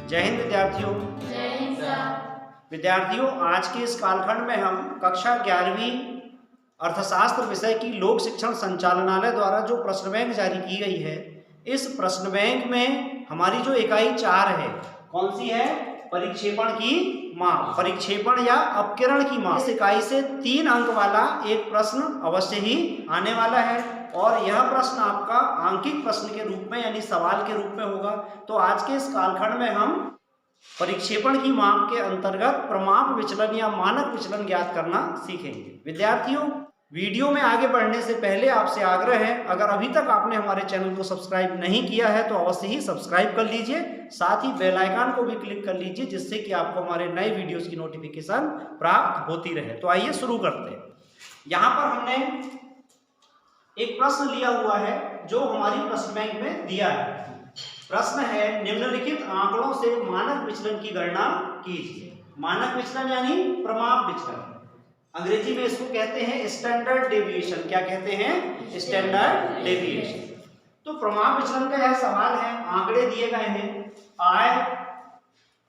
जय हिंद विद्यार्थियों। जय हिंद सर। विद्यार्थियों, आज के इस कालखंड में हम कक्षा 11वीं अर्थशास्त्र विषय की लोक शिक्षण संचालनालय द्वारा जो प्रश्न बैंक जारी की गई है, इस प्रश्न बैंक में हमारी जो इकाई 4 है, कौन सी है? परिक्षेपण की माप, परिक्षेपण या अपकिरण की माप। इस इकाई से 3 अंक वाला एक प्रश्न अवश्य ही आने वाला है और यह प्रश्न आपका आंकिक प्रश्न के रूप में यानी सवाल के रूप में होगा। तो आज के इस कालखंड में हम परिक्षेपण की माप के अंतर्गत प्रमाप विचलन या मानक विचलन ज्ञात करना सीखेंगे। विद्यार्थियों, वीडियो में आगे बढ़ने से पहले आपसे आग्रह है, अगर अभी तक आपने हमारे चैनल को सब्सक्राइब नहीं किया है तो अवश्य ही सब्सक्राइब कर लीजिए, साथ ही बेल आइकन को भी क्लिक कर लीजिए जिससे कि आपको हमारे नए वीडियोस की नोटिफिकेशन प्राप्त होती रहे। तो आइए शुरू करते हैं। यहाँ पर हमने एक प्रश्न लिया हुआ है जो हमारी प्रश्न बैंक में दिया है। प्रश्न है, निम्नलिखित आंकड़ों से मानक विचलन की गणना कीजिए। मानक विचलन यानी प्रमाप विचलन, अंग्रेजी में इसको कहते हैं स्टैंडर्ड डेविएशन। क्या कहते हैं? Standard deviation. तो प्रमाप विचलन का यह सवाल है। आंकड़े दिए गए हैं। आय,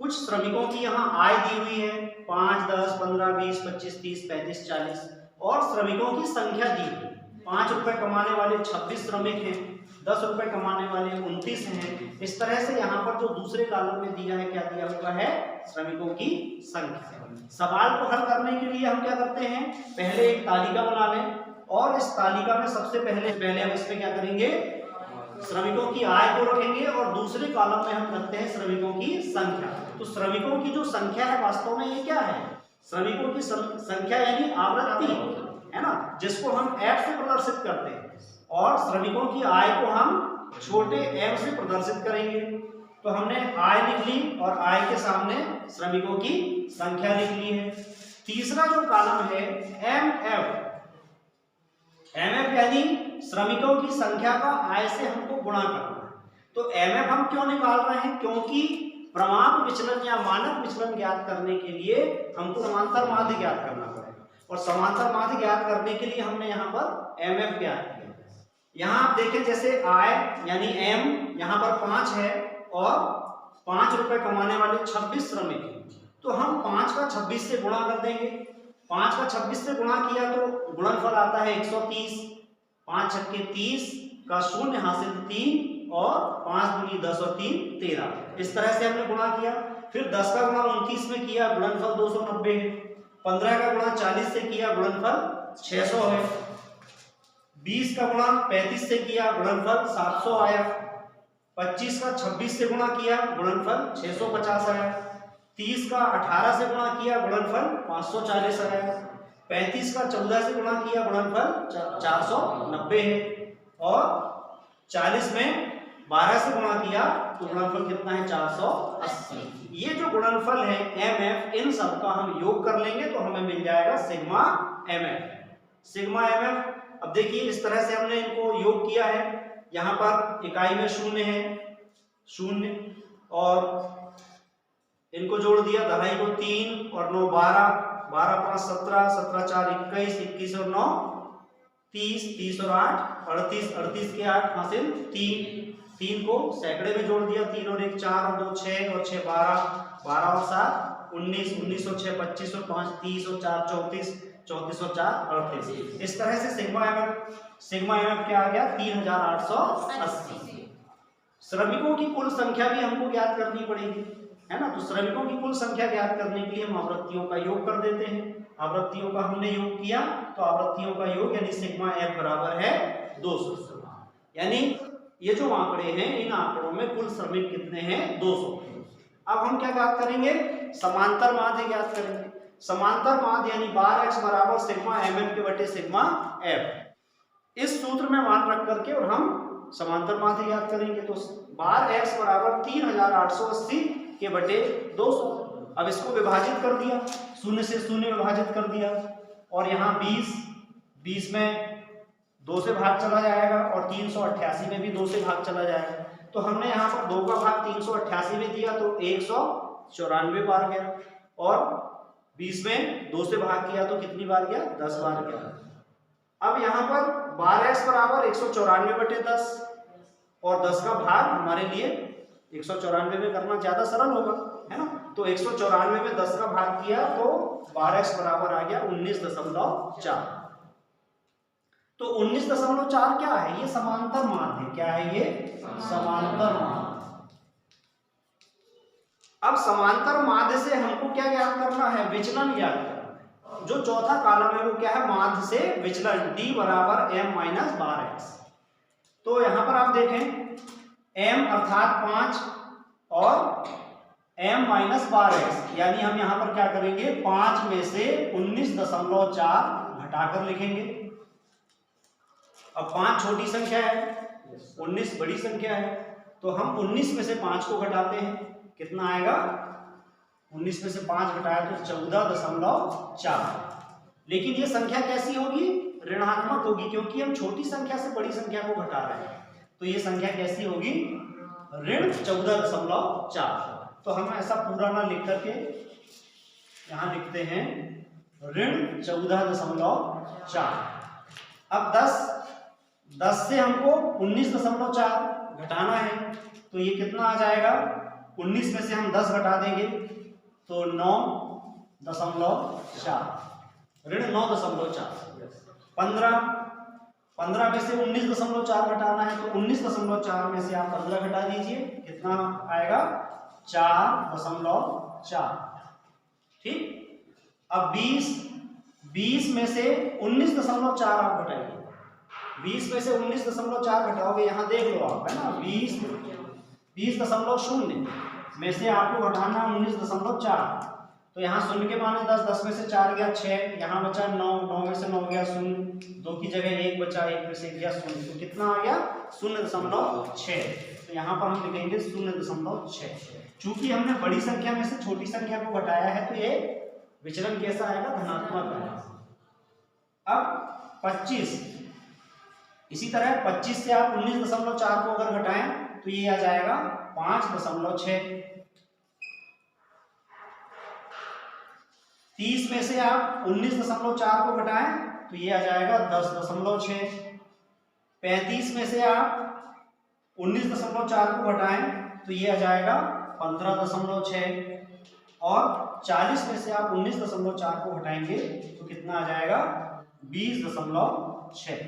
कुछ श्रमिकों की यहाँ आय दी हुई है 5, 10, 15, 20, 25, 30, 35, 40 और श्रमिकों की संख्या दी हुई। 5 रुपए कमाने वाले 26 श्रमिक हैं, 10 रुपए कमाने वाले 29 हैं। इस तरह से यहाँ पर जो दूसरे कॉलम में दिया है, क्या दिया हुआ है? श्रमिकों की संख्या। सवाल को हल करने के लिए हम क्या करते हैं? पहले एक तालिका बना लें और इस तालिका में सबसे पहले हम इस पे क्या करेंगे? श्रमिकों की आय को रखेंगे और दूसरे कॉलम में हम रखते हैं श्रमिकों की संख्या। तो श्रमिकों की जो संख्या है वास्तव में ये क्या है? श्रमिकों की संख्या यानी आवृत्ति है ना, जिसको हम f से प्रदर्शित करते हैं और श्रमिकों की आय को हम छोटे m से प्रदर्शित करेंगे। तो हमने आय लिख ली और आय के सामने श्रमिकों की संख्या लिख ली है। तीसरा जो कॉलम है mf, mf यानी श्रमिकों की संख्या का आय से हमको गुणा करना है। तो mf हम क्यों निकाल रहे हैं? क्योंकि प्रमाप विचलन या मानक विचलन ज्ञात करने के लिए हमको समांतर माध्य ज्ञात करना पड़ेगा और समांतर माध्य ज्ञात करने के लिए हमने यहाँ पर mf ज्ञात किया। यहाँ आप देखें, जैसे आय यानी m यहाँ पर 5 है और 5 रुपए कमाने वाले 26 श्रमिक हैं। तो हम 5 का 26 से गुणा कर देंगे। 5 का 26 से गुणा किया तो गुणनफल आता है 130। 5 छक्के 30 का शून्य हासिल 3 और 5 दूनी 10 और 3 13। इस तरह से हमने गुणा किया। फिर 10 का गुणा 29 में किया, गुणनफल 290 है। 15 का गुणा 40 से किया, गुणनफल 600 है। 20 का गुणा 35 से किया, गुणनफल 700 आया। 25 का 26 से गुणा किया, गुणनफल 650 आया। 30 का 18 से गुणा किया, गुणनफल 540 आया। 35 का 14 से गुणा किया, गुणनफल 490 है और 40 में 12 से गुणा किया तो गुणनफल कितना है? 480। ये जो गुणनफल है mf, इन सब का हम योग कर लेंगे तो हमें मिल जाएगा सिग्मा mf। सिग्मा mf, अब देखिए इस तरह से हमने इनको योग किया है। यहाँ पर इकाई में 0 है, 0 और इनको जोड़ दिया, दहाई को 3 और 9 12, 12 5 17, 17 4 21, 21 और 9 30, 30 और 8 38, 38 के 8 हासिल 3 को सैकड़े में जोड़ दिया, 3 और 1 4 और 2 6 और 6 12, 12 और 7 19, 19 और 6 25 और 5 30 और 4 34, 34 और 4 38। इस तरह से सिग्मा एमएफ क्या आ गया? 3880। श्रमिकों की कुल संख्या भी हमको ज्ञात करनी पड़ेगी, है ना। तो श्रमिकों की कुल संख्या ज्ञात करने के लिए हम आवृत्तियों का योग कर देते हैं। आवृत्तियों का हमने योग किया तो आवृत्तियों का योग यानी सिग्मा एफ बराबर है 200। यानी ये जो आंकड़े हैं, इन आंकड़ों में कुल श्रमिक कितने हैं? 200। अब हम क्या ज्ञात करेंगे? समांतर माध्य ज्ञात करेंगे। समांतर माध्य यानी बार x बराबर सिग्मा mf के बटे सिग्मा f। इस सूत्र में मान रख करके और हम समांतर माध्य ज्ञात करेंगे। तो बार x बराबर 3880 के बटे 200। अब इसको विभाजित कर दिया, 0 से 0 विभाजित कर दिया और यहाँ 20 में 2 से भाग चला जाएगा और 388 में भी 2 से भाग चला जाएगा। तो हमने यहाँ पर 2 का भाग 388 में दिया तो 194 बार गया और 20 में 2 से भाग किया तो कितनी बार गया? 10 बार गया। अब यहाँ पर बार x बराबर 194 बटे 10 और 10 का भाग हमारे लिए 194 में करना ज़्यादा सरल होगा, है ना। तो 194 में 10 का भाग किया तो 12x बराबर आ गया 19.4। तो 19.4 क्या है? ये समांतर माध्य है। क्या है ये? समांतर माध्य। अब समांतर माध्य से हमको क्या ज्ञात करना है? विचलन ज्ञात करना है। जो चौथा कॉलम है वो क्या है? माध्य से विचलन, d बराबर m माइनस 12x। तो यहां पर आप देखें m अर्थात 5 और m माइनस 12x, यानी हम यहां पर क्या करेंगे? 5 में से 19.4 घटाकर लिखेंगे। अब 5 छोटी संख्या है, 19 बड़ी संख्या है, तो हम 19 में से 5 को घटाते हैं। कितना आएगा? 19 में से 5 घटाया तो 14.4। लेकिन ये संख्या कैसी होगी? ऋणात्मक होगी, क्योंकि हम छोटी संख्या से बड़ी संख्या को घटा रहे हैं। तो ये संख्या कैसी होगी? ऋण 14.4। तो हम ऐसा पूरा ना लिख करके यहां लिखते हैं ऋण 14.4। अब 10 से हमको 19.4 घटाना है, तो ये कितना आ जाएगा? 19 में से हम 10 घटा देंगे तो 9.4, ऋण 9.4। 15 में से 19.4 घटाना है, तो 19.4 में से आप 15 घटा दीजिए, कितना आएगा? 4.4। ठीक। अब 20 में से 19.4 आप घटाइए। 20 में से 19.4 घटाओगे, यहां देख लो आप, है ना। 20.0 में से आपको घटाना 19.4, तो यहाँ शून्य के माने 10, 10 में से 4 गया 6, यहाँ बचा 9, 9 में से 9 गया 0, 2 की जगह 1 बचा, 1 में से गया 0, तो कितना आ गया? 0.6। तो यहाँ पर हम लिखेंगे 0.6। चूंकि हमने बड़ी संख्या में से छोटी संख्या को घटाया है, तो ये विचलन कैसा आएगा? धनात्मक आएगा। अब 25, इसी तरह 25 से आप 19.4 को अगर घटाएं तो ये आ जाएगा 5.6। 30 में से आप 19.4 को घटाएं तो ये आ जाएगा 10.6। 35 में से आप 19.4 को घटाएं तो ये आ जाएगा 15.6। और 40 में से आप 19.4 को घटाएंगे तो कितना आ जाएगा? 20.6।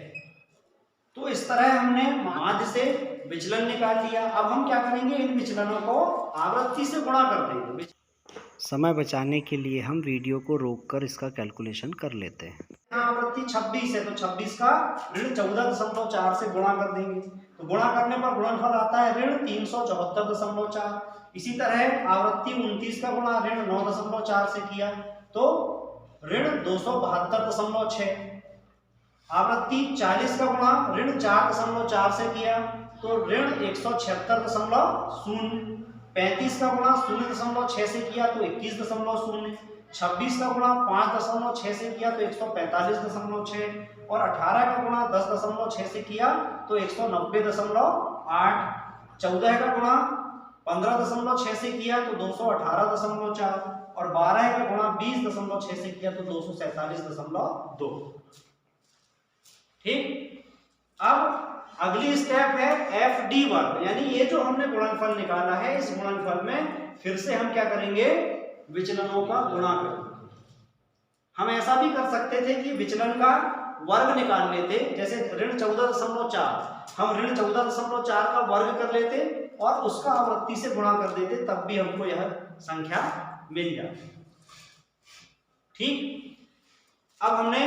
तो इस तरह हमने माध्य से विचलन निकाल लिया। अब हम क्या करेंगे? इन विचलनों को आवृत्ति से गुणा कर देंगे। समय बचाने के लिए हम वीडियो को रोककर इसका कैलकुलेशन कर लेते हैं। यहाँ आवृत्ति 26 है, तो 26 का ऋण 14.4 से गुणा कर देंगे, तो गुणा करने पर गुणनफल आता है ऋण 374.4। इसी तरह आवृत्ति 29 का गुणा ऋण 9.4 से किया तो ऋण 272.6। आवृत्ति 40 का गुणा ऋण 4.4 से किया तो ऋण 176.0। 35 का गुणा 0.6 से किया तो 21.0। 26 का गुणा 5.6 से किया तो 145.6। और 18 का गुणा 10.6 से किया तो 190.8। 14 का गुणा 15.6 से किया तो 218.4। और 12 का गुणा 20.6 से किया तो 247.2। ठीक। अब अगली स्टेप है FD वर्ग, यानी ये जो हमने गुणनफल निकाला है, इस गुणनफल में फिर से हम क्या करेंगे? विचलनों का गुणा करेंगे। हम ऐसा भी कर सकते थे कि विचलन का वर्ग निकाल लेते, जैसे ऋण 14.4, हम ऋण 14.4 का वर्ग कर लेते और उसका आवृत्ति से गुणा कर देते, तब भी हमको यह संख्या मिल जाती। ठीक। अब हमने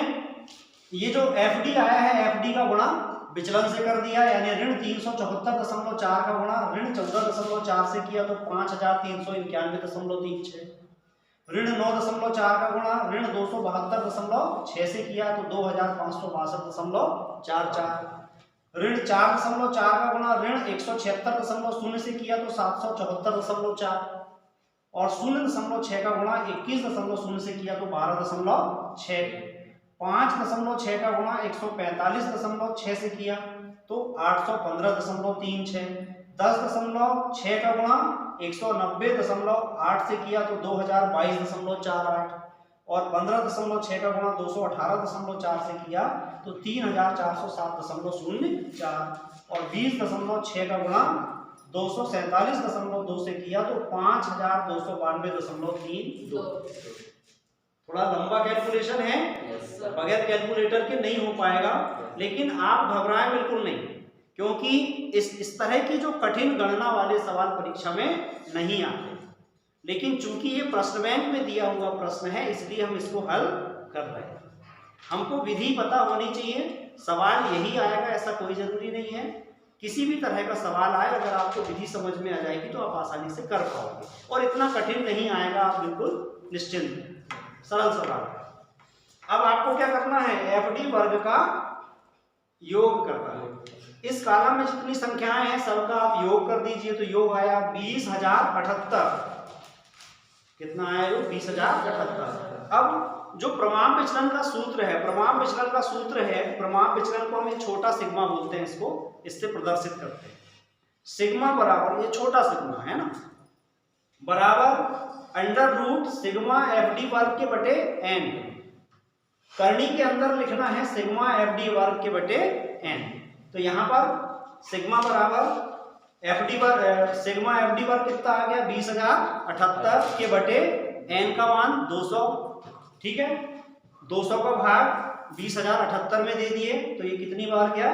ये जो FD आया है, FD का गुणा विचलन से कर दिया, यानी ऋण 374.4 का गुणा ऋण 14.4 से किया तो 5391.36। ऋण 9.4 का गुणा ऋण 272.6 से किया तो 2562.44। ऋण 4.4 का गुणा ऋण 176.0 से किया तो 774.4। और 0.6 का गुणा 21.0 से किया तो 12.6। 5.6 का गुणा 145.6 से किया तो 815.36। 10.6 का गुणा 190.8 से किया तो 2022.48। और 15.6 का गुणा 218.4 से किया तो 3407.04। और 20.6 का गुणा 247.2 से किया तो 5292.32। थोड़ा लंबा कैलकुलेशन है, बगैर कैलकुलेटर के नहीं हो पाएगा, लेकिन आप घबराएं बिल्कुल नहीं, क्योंकि इस तरह की जो कठिन गणना वाले सवाल परीक्षा में नहीं आते। लेकिन चूंकि ये प्रश्न बैंक में दिया हुआ प्रश्न है, इसलिए हम इसको हल कर रहे हैं। हमको विधि पता होनी चाहिए, सवाल यही आएगा ऐसा कोई जरूरी नहीं है। किसी भी तरह का सवाल आए, अगर आपको विधि समझ में आ जाएगी तो आप आसानी से कर पाओगे, और इतना कठिन नहीं आएगा, आप बिल्कुल निश्चिंत, सरल सवाल। अब आपको क्या करना है, एफडी वर्ग का योग करना है। इस कॉलम में जितनी संख्याएं हैं सबका आप योग कर दीजिए, तो योग आया 20,078। कितना आया योग? 20,078। अब जो प्रमाण विचलन का सूत्र है, प्रमाण विचलन को हम एक छोटा सिग्मा बोलते हैं, इससे प्रदर्शित करते हैं। सिग्मा बराबर, ये छोटा सिग्मा है ना, बराबर अंडर रूट सिग्मा एफडी वर्ग के बटे एन। करनी के अंदर लिखना है सिग्मा एफडी वर्ग के बटे एन। तो यहाँ पर सिग्मा बराबर सिग्मा एफडी वर्ग कितना आ गया? 20,078 के बटे एन का मान 200। ठीक है, 200 का भाग 20,078 में दे दिए, तो ये कितनी बार गया?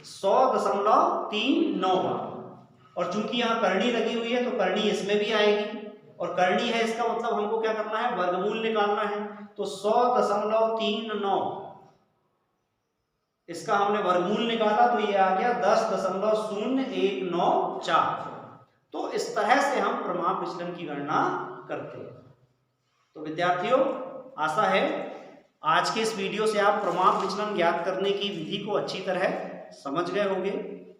100.39 बार। और चूंकि यहाँ करनी लगी हुई है तो करनी इसमें भी आएगी, और करनी है इसका मतलब हमको क्या करना है? वर्गमूल निकालना है। तो 100.39, इसका हमने वर्गमूल निकाला तो ये आ गया 10.0194। तो इस तरह से हम प्रमाण विचलन की गणना करते हैं। तो विद्यार्थियों, आशा है आज के इस वीडियो से आप प्रमाण विचलन ज्ञात करने की विधि को अच्छी तरह समझ गए होंगे।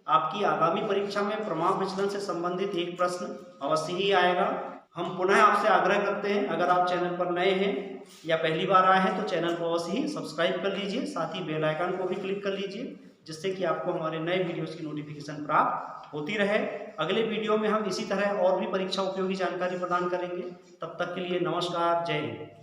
आपकी आगामी परीक्षा में प्रमाण विचलन से संबंधित एक प्रश्न अवश्य ही आएगा। हम पुनः आपसे आग्रह करते हैं, अगर आप चैनल पर नए हैं या पहली बार आए हैं तो चैनल को अवश्य ही सब्सक्राइब कर लीजिए, साथ ही बेल आइकन को भी क्लिक कर लीजिए, जिससे कि आपको हमारे नए वीडियोस की नोटिफिकेशन प्राप्त होती रहे। अगले वीडियो में हम इसी तरह और भी परीक्षा उपयोगी जानकारी प्रदान करेंगे। तब तक के लिए नमस्कार, जय हिंद।